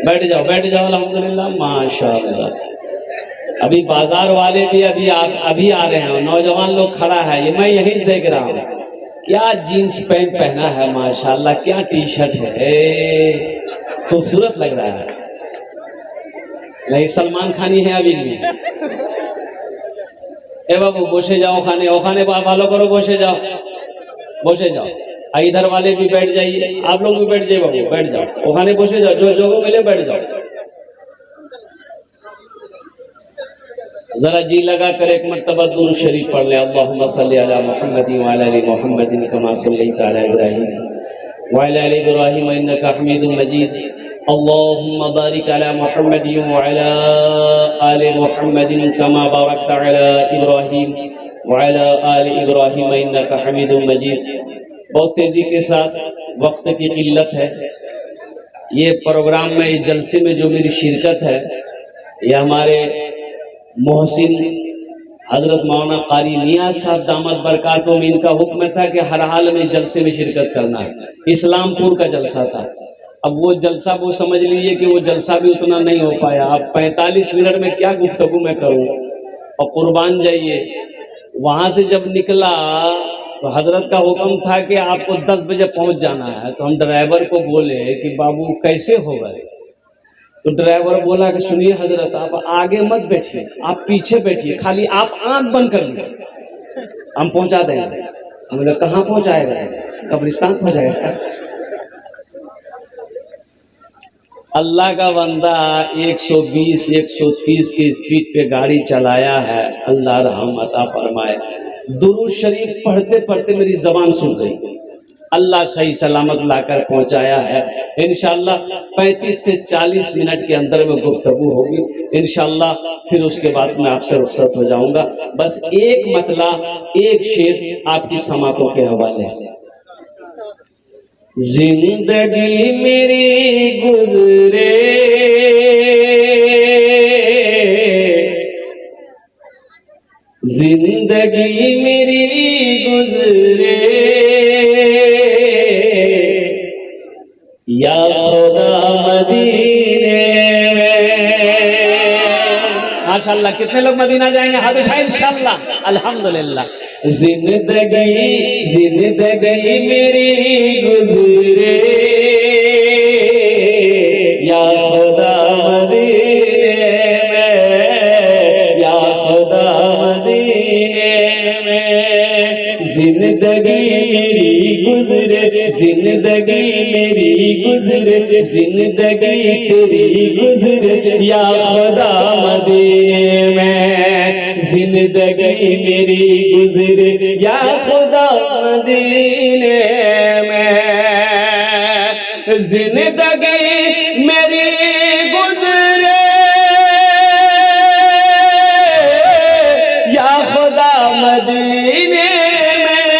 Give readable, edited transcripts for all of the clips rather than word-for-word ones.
बैठ जाओ अल्हम्दुलिल्लाह माशाअल्लाह। अभी बाजार वाले भी अभी आ रहे हैं, नौजवान लोग खड़ा है, ये मैं यहीं से देख रहा हूँ। क्या जीन्स पैंट पहना है माशाअल्लाह, क्या टी शर्ट है, खूबसूरत लग रहा है। नहीं सलमान खानी है अभी नहीं। ए बाबू बसे जाओ, खाने वालों करो, बसे जाओ। इधर वाले भी बैठ जाइए, आप लोग भी बैठ जाइए बाबू, बैठ जाओ, ओखाने बसे जाओ, जो जो मिले बैठ जाओ। जरा जी लगा कर एक मर्तबा दुरूद शरीफ पढ़ ले। अल्लाहुम्मा सल्ली अला मुहम्मदिन व अला आलि मुहम्मदिन कमा सल्लैता अला इब्राहीम व अला आलि इब्राहीम इन्नका हमीदुम मजीद। अल्लाहुम्मा बारिक अला मुहम्मदिन व अला आलि मुहम्मदिन कमा बारकता अला इब्राहीम व अला आलि इब्राहीम इन्नका हमीदुम मजीद। बहुत तेजी के साथ, वक्त की किल्लत है, ये प्रोग्राम में, इस जलसे में जो मेरी शिरकत है, ये हमारे मोहसिन हजरत मौलाना कारी नियाज साहब दामद बरकातुहुम, इनका हुक्म था कि हर हाल में जलसे में शिरकत करना है। इस्लामपुर का जलसा था। अब वो जलसा, वो समझ लीजिए कि वो जलसा भी उतना नहीं हो पाया। अब 45 मिनट में क्या गुफ्तगू मैं करूं, और कुर्बान जाइए। वहां से जब निकला तो हजरत का हुक्म था कि आपको 10 बजे पहुंच जाना है। तो हम ड्राइवर को बोले कि बाबू कैसे होगा। तो ड्राइवर बोला कि सुनिए हजरत, आप आगे मत बैठिए, आप पीछे बैठिए, खाली आप आंख बंद कर लीजिए, हम पहुंचा देंगे। हमने कहाँ पहुंचाएगा, कब्रिस्तान पहुंचाएगा। अल्लाह का बंदा 120 130 की स्पीड पे गाड़ी चलाया है। अल्लाह रहम अता फरमाए। दुरूद शरीफ पढ़ते पढ़ते मेरी जबान सूख गई। अल्लाह सही सलामत लाकर पहुंचाया है। इंशाअल्लाह 35 से 40 मिनट के अंदर में गुफ्तगू होगी इंशाअल्लाह। फिर उसके बाद मैं आपसे रुखसत हो जाऊंगा। बस एक मतला, एक शेर आपकी समातों के हवाले। जिंदगी मेरी गुजरे जिंदगी मेरी गुजरे या खुदा मदीने में। माशाअल्लाह, कितने लोग मदीना जाएंगे, हाथ उठाए इंशाअल्लाह। अल्हम्दुलिल्लाह। जिंदगी मेरी गुजरे या खुदा मदीने में, या खुदा मदीने में। जिंदगी मेरी गुजरे, जिंदगी मेरी गुजरे, जिंदगी तेरी गुजरे या खुदा मदीने में। जिंदगी मेरी गुजरे या खुदा मदीने में। जिंदगी मेरी गुजरे या खुदा मदीने में,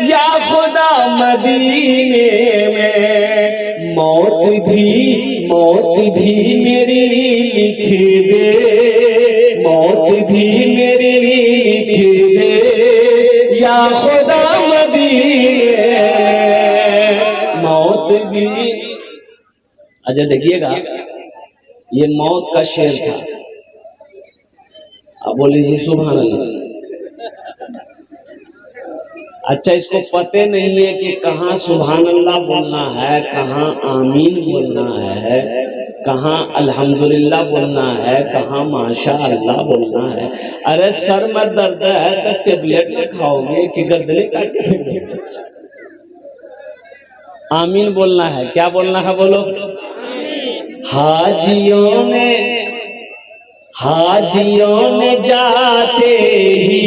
या खुदा मदीने में। मौत भी मेरी लिख दे, मौत भी मेरी लिख दे या खुदा मदीने। मौत भी, अच्छा देखिएगा, ये मौत का शेर था। अब बोले जी सुभान अल्लाह। अच्छा, इसको पते नहीं है कि कहाँ सुभान अल्लाह बोलना है, कहाँ आमीन बोलना है, कहाँ अल्हम्दुलिल्लाह बोलना है, कहाँ माशा अल्लाह बोलना है। अरे सर में दर्द है तो टेबलेट न खाओगे कि गर्दने काट के फेंक दोगे। आमीन बोलना है। क्या बोलना है, बोलो। हाजियों ने जाते ही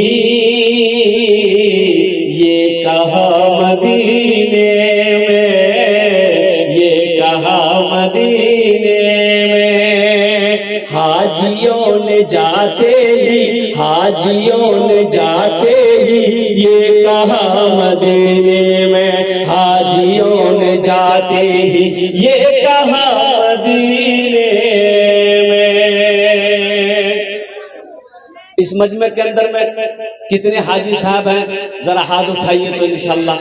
ये कहा मदीने में, ये कहा मदीने में। हाजियों ने जाते ही, हाजियों ने जाते ही ये कहा मदीने में। हाजियों ने जाते ही ये कहा मदीने में। इस मजमे के अंदर में कितने हाजी साहब हैं, जरा हाथ उठाइए तो इंशाल्लाह।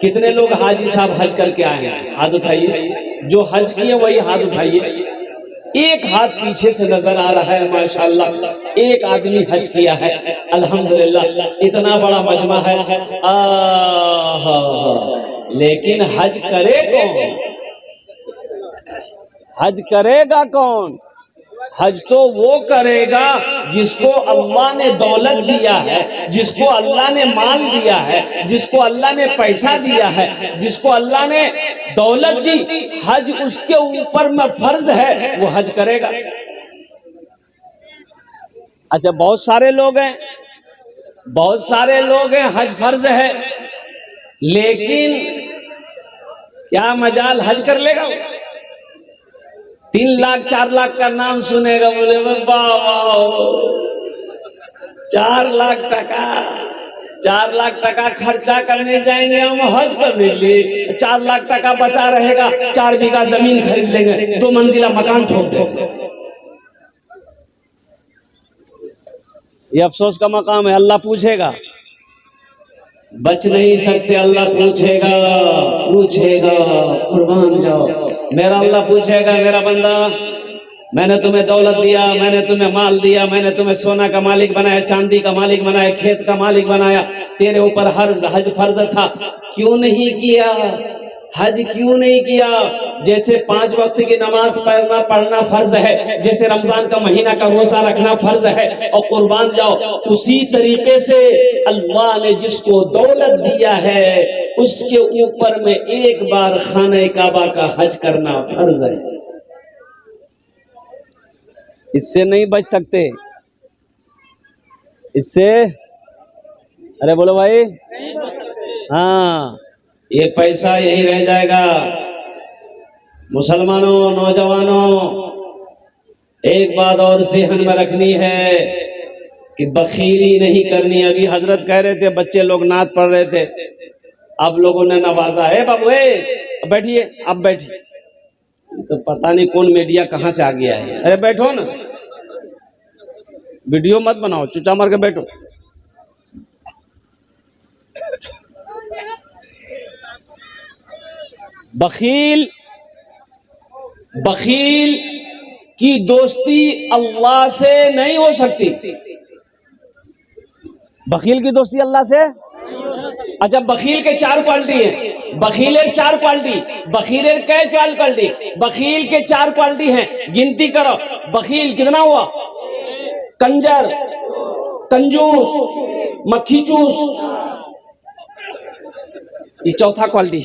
कितने लोग हाजी साहब हज करके आए हैं, हाथ उठाइए। जो हज किए वही हाथ उठाइए। एक हाथ पीछे से नजर आ रहा है माशाअल्लाह। एक आदमी हज किया है अल्हम्दुलिल्लाह, इतना बड़ा मजमा है। लेकिन हज करे कौन? हज करेगा कौन? हज तो वो करेगा जिसको अल्लाह ने दौलत दिया है, जिसको अल्लाह ने माल दिया है, जिसको अल्लाह ने पैसा दिया है, जिसको अल्लाह ने दौलत दी। हज उसके ऊपर में फर्ज है, वो हज करेगा। अच्छा, बहुत सारे लोग हैं, बहुत सारे लोग हैं, हज फर्ज है, लेकिन क्या मजाल हज कर लेगा? 3 लाख 4 लाख का नाम सुनेगा, बोले बाबा 4 लाख टका, 4 लाख टका खर्चा करने जाएंगे हम हज करने के लिए, 4 लाख टका बचा रहेगा, 4 बीघा जमीन खरीद लेंगे, 2 मंजिला मकान ठोक देंगे। ये अफसोस का मकाम है। अल्लाह पूछेगा, बच नहीं सकते, अल्लाह पूछेगा, पूछेगा। कुर्बान जाओ, मेरा अल्लाह पूछेगा, मेरा बंदा मैंने तुम्हें दौलत दिया, मैंने तुम्हें माल दिया, मैंने तुम्हें सोना का मालिक बनाया, चांदी का मालिक बनाया, खेत का मालिक बनाया, तेरे ऊपर हर हज फर्ज था, क्यों नहीं किया? हज क्यों नहीं किया? जैसे 5 वक्त की नमाज पढ़ना फर्ज है, जैसे रमजान का महीना का रोजा रखना फर्ज है, और कुर्बान जाओ, उसी तरीके से अल्लाह ने जिसको दौलत दिया है उसके ऊपर में एक बार खाने काबा का हज करना फर्ज है। इससे नहीं बच सकते, इससे अरे बोलो भाई, हाँ, ये पैसा यही रह जाएगा। मुसलमानों, नौजवानों, एक बात और ज़हन में रखनी है कि बखीली नहीं करनी। अभी हजरत कह रहे थे, बच्चे लोग नात पढ़ रहे थे, अब लोगों ने नवाजा है। बाबू बैठिए, अब बैठिए। तो पता नहीं कौन मीडिया कहां से आ गया है। अरे बैठो ना, वीडियो मत बनाओ, चुचा मार के बैठो। बखील की दोस्ती अल्लाह से नहीं हो सकती। बखील की दोस्ती अल्लाह से, अच्छा, बखील के 4 क्वालिटी हैं। बखीलेर 4 क्वालिटी, बखीलेर कै 4 क्वालिटी, बखील के 4 क्वालिटी हैं, गिनती करो। बखील कितना हुआ? कंजर, कंजूस, मक्खी चूस, ये चौथा क्वालिटी।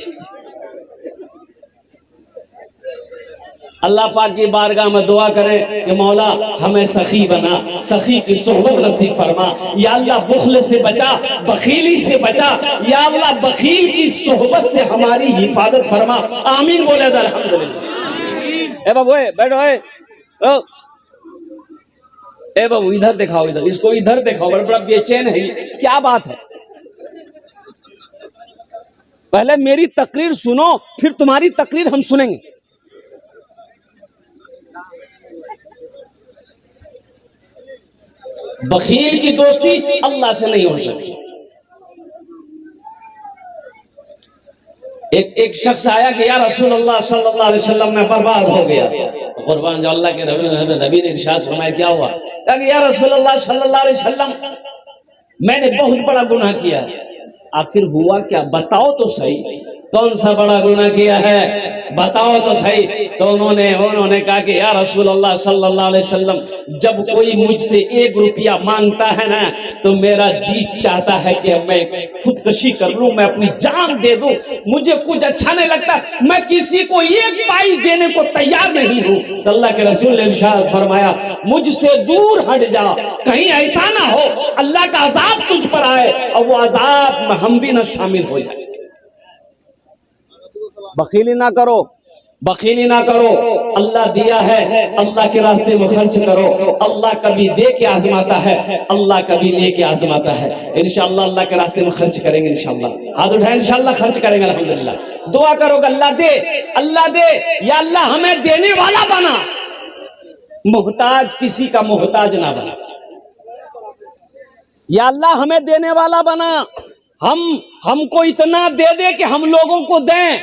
अल्लाह पाक की बारगाह में दुआ करें कि मौला हमें सखी बना, सखी की सोहबत नसीब फरमा। या अल्लाह बुखल से बचा, बखीली से बचा। या अल्लाह बखील की सोहबत से हमारी हिफाजत फरमा। आमीन बोले तो अल्हम्दुलिल्लाह। ए बाबू बैठो, ए बाबू इधर दिखाओ, इधर, इसको इधर दिखाओ, बड़ा बेचैन है, क्या बात है? पहले मेरी तकरीर सुनो, फिर तुम्हारी तकरीर हम सुनेंगे। बखील की दोस्ती अल्लाह से नहीं हो सकती। एक शख्स आया कि या रसूलल्लाह सल्लल्लाहु अलैहि वसल्लम, मैं बर्बाद हो गया। कुर्बान जो अल्लाह के नबी ने इरशाद फरमाया, क्या हुआ? कहा कि या रसूलल्लाह सल्लल्लाहु अलैहि वसल्लम, मैंने बहुत बड़ा गुनाह किया। आखिर हुआ क्या? बताओ तो सही, कौन सा बड़ा गुनाह किया है, बताओ तो सही। तो उन्होंने कहा कि या रसूलल्लाह सल्लल्लाहु अलैहि वसल्लम, जब कोई मुझसे 1 रुपया मांगता है ना, तो मेरा जी चाहता है कि मैं खुदकशी कर लूं, मैं अपनी जान दे दूं। मुझे कुछ अच्छा नहीं लगता, मैं किसी को 1 पाई देने को तैयार नहीं हूं। तो अल्लाह के रसूल ने इरशाद फरमाया, मुझसे दूर हट जा, कहीं ऐसा ना हो अल्लाह का अजाब तुझ पर आए और वो अजाब में हम भी ना शामिल हो जाए। बखीली ना करो, बखीली ना करो। अल्लाह दिया है, अल्लाह के रास्ते में खर्च करो। अल्लाह कभी दे के आजमाता है, अल्लाह कभी ले के आजमाता है। इंशाअल्लाह अल्लाह के रास्ते में खर्च करेंगे, इंशाअल्लाह। हाथ उठाए, इंशाअल्लाह खर्च करेंगे, अल्हम्दुलिल्लाह। दुआ करोगे अल्लाह दे, अल्लाह दे। या अल्लाह हमें देने वाला बना, मोहताज किसी का मोहताज ना बना। या अल्लाह हमें देने वाला बना, हमको इतना दे दे कि हम लोगों को दें।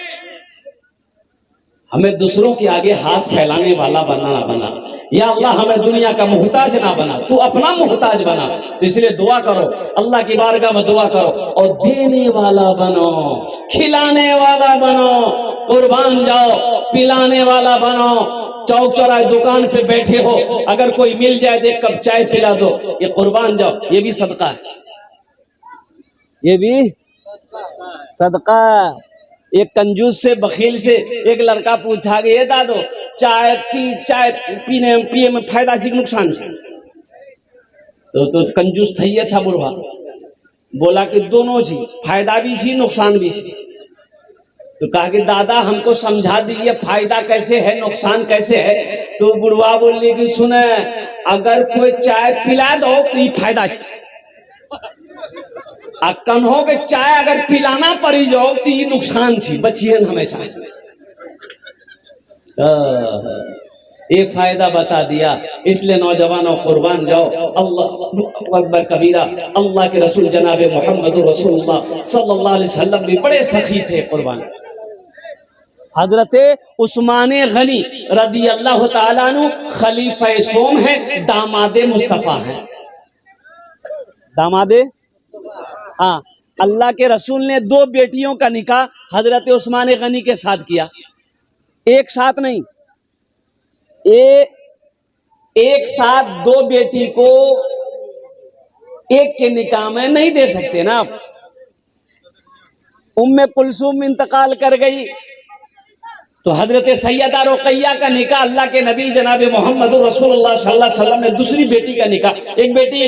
हमें दूसरों के आगे हाथ फैलाने वाला बनना बना। या अल्लाह हमें दुनिया का मोहताज ना बना, तू अपना मोहताज बना। इसलिए दुआ करो, अल्लाह की बारगाह में दुआ करो और देने वाला बनो, खिलाने वाला बनो, कुर्बान जाओ, पिलाने वाला बनो। चौक चौराहे दुकान पे बैठे हो, अगर कोई मिल जाए तो एक कप चाय पिला दो, ये कुर्बान जाओ, ये भी सदका है, ये भी सदका। एक कंजूस से बखील से एक लड़का पूछा कि ये दादो चाय पिए में फायदा सी नुकसान से? तो कंजूस थैये था बुढ़वा, बोला कि दोनों चीज, फायदा भी सी नुकसान भी सी। तो कहा कि दादा हमको समझा दीजिए फायदा कैसे है नुकसान कैसे है। तो बुढ़वा बोले कि सुने, अगर कोई चाय पिला दो तो ये फायदा है, कन्हो के चाय अगर पिलाना पड़ी जाओ तो ये नुकसान थी, बचिए हमेशा। ये फायदा बता दिया। इसलिए नौजवानों कुर्बान जाओ, अल्लाह अकबर कबीरा। अल्लाह के रसूल जनाब मोहम्मद रसूलुल्लाह सल्लल्लाहु अलैहि वसल्लम भी बड़े सखी थे कुर्बान। हजरत उस्मान गनी रदी अल्लाह ताला अन्हु खलीफा सोम है, दामादे मुस्तफा है, दामादे। हाँ, अल्लाह के रसूल ने दो बेटियों का निकाह हजरत उस्मान गनी के साथ किया, एक साथ नहीं, एक साथ दो बेटी को एक के निकाह में नहीं दे सकते ना आप। उम्मे कुलसूम इंतकाल कर गई तो हजरत सैयदा रुकैया का निकाह अल्लाह के नबी जनाब मोहम्मद रसूलुल्लाह सल्लल्लाहु अलैहि वसल्लम ने दूसरी बेटी का निकाह, एक बेटी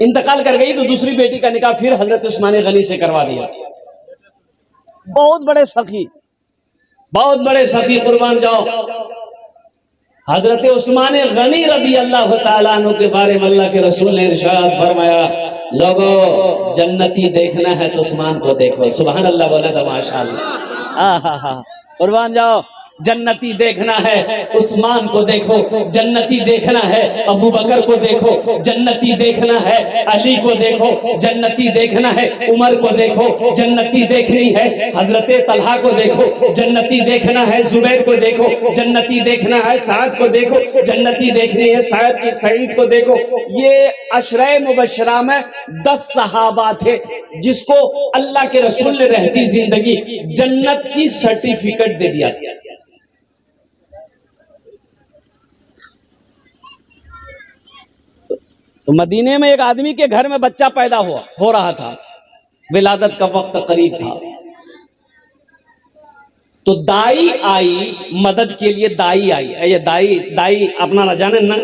इंतकाल कर गई तो दूसरी बेटी का निकाह फिर हजरत उस्मान गनी से करवा दिया। बहुत बड़े सखी, बहुत बड़े सखी, कुर्बान जाओ। हजरत उस्मान गनी रदी अल्लाह ताला अन्हु के बारे में अल्लाह के रसूल ने इरशाद फरमाया, लोगो जन्नती देखना है तो उस्मान को देखो। सुभान अल्लाह बोला था माशाअल्लाह। कुर्बान जाओ, जन्नती देखना है उस्मान को देखो, जन्नती देखना है अबू बकर को देखो, जन्नती देखना है अली को देखो, जन्नती देखना है उमर को देखो, जन्नती देखनी है हजरत तलहा को देखो, जन्नती देखना है जुबैर को देखो, जन्नती देखना है साद को देखो, जन्नती देखनी है साद की सईद को देखो। ये अशरे मुबशरा में 10 सहाबा थे जिसको अल्लाह के रसूल ने रहती जिंदगी जन्नत की सर्टिफिकेट दे दिया। तो मदीने में एक आदमी के घर में बच्चा पैदा हो रहा था, विलादत का वक्त करीब था, तो दाई आई मदद के लिए। दाई आई, ये दाई अपना ना जाने ना,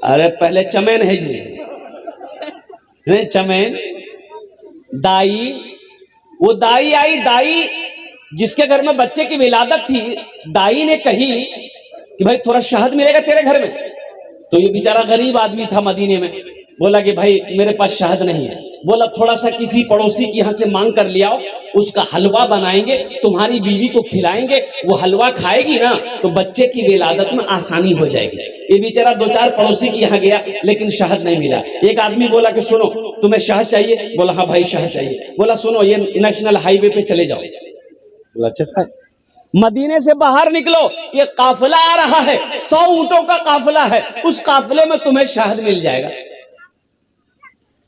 अरे पहले चमैन है जी, नहीं चमैन, दाई, वो दाई आई। दाई जिसके घर में बच्चे की विलादत थी, दाई ने कही कि भाई थोड़ा शहद मिलेगा तेरे घर में। तो ये बेचारा गरीब आदमी था मदीने में, बोला कि भाई मेरे पास शहद नहीं है। बोला थोड़ा सा किसी पड़ोसी के यहाँ से मांग कर ले आओ, उसका हलवा बनाएंगे, तुम्हारी बीवी को खिलाएंगे, वो हलवा खाएगी ना तो बच्चे की विलादत में आसानी हो जाएगी। ये बेचारा 2-4 पड़ोसी के यहाँ गया लेकिन शहद नहीं मिला। एक आदमी बोला कि सुनो तुम्हें शहद चाहिए? बोला हाँ भाई शहद चाहिए। बोला सुनो ये नेशनल हाईवे पे चले जाओ। बोला अच्छा, मदीने से बाहर निकलो, ये काफिला आ रहा है, 100 ऊंटों का काफिला है, उस काफिले में तुम्हें शहद मिल जाएगा।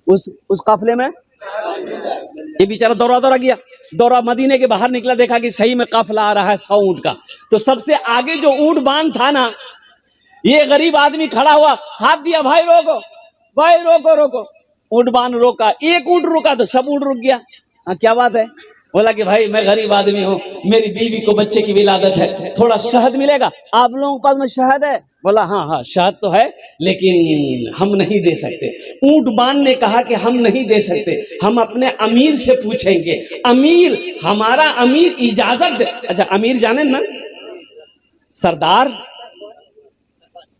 उस काफिले में ये बेचारा दौड़ा गया, दौड़ा मदीने के बाहर निकला, देखा कि सही में काफिला आ रहा है 100 ऊंट का। तो सबसे आगे जो ऊंट बांध था ना, ये गरीब आदमी खड़ा हुआ, हाथ दिया, भाई रोको, भाई रोको रोको। ऊंट बांध रोका, एक ऊंट रुका तो सब ऊंट रुक गया। हाँ क्या बात है? बोला कि भाई मैं गरीब आदमी हूँ, मेरी बीवी को बच्चे की विलादत है, थोड़ा शहद मिलेगा? आप लोगों के पास में शहद है? बोला हाँ हाँ शहद तो है लेकिन हम नहीं दे सकते। ऊंट बांध ने कहा कि हम नहीं दे सकते, हम अपने अमीर से पूछेंगे, अमीर, हमारा अमीर इजाजत दे। अच्छा अमीर जाने ना, सरदार,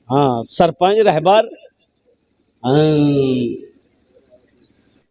हाँ सरपंच, रहबर,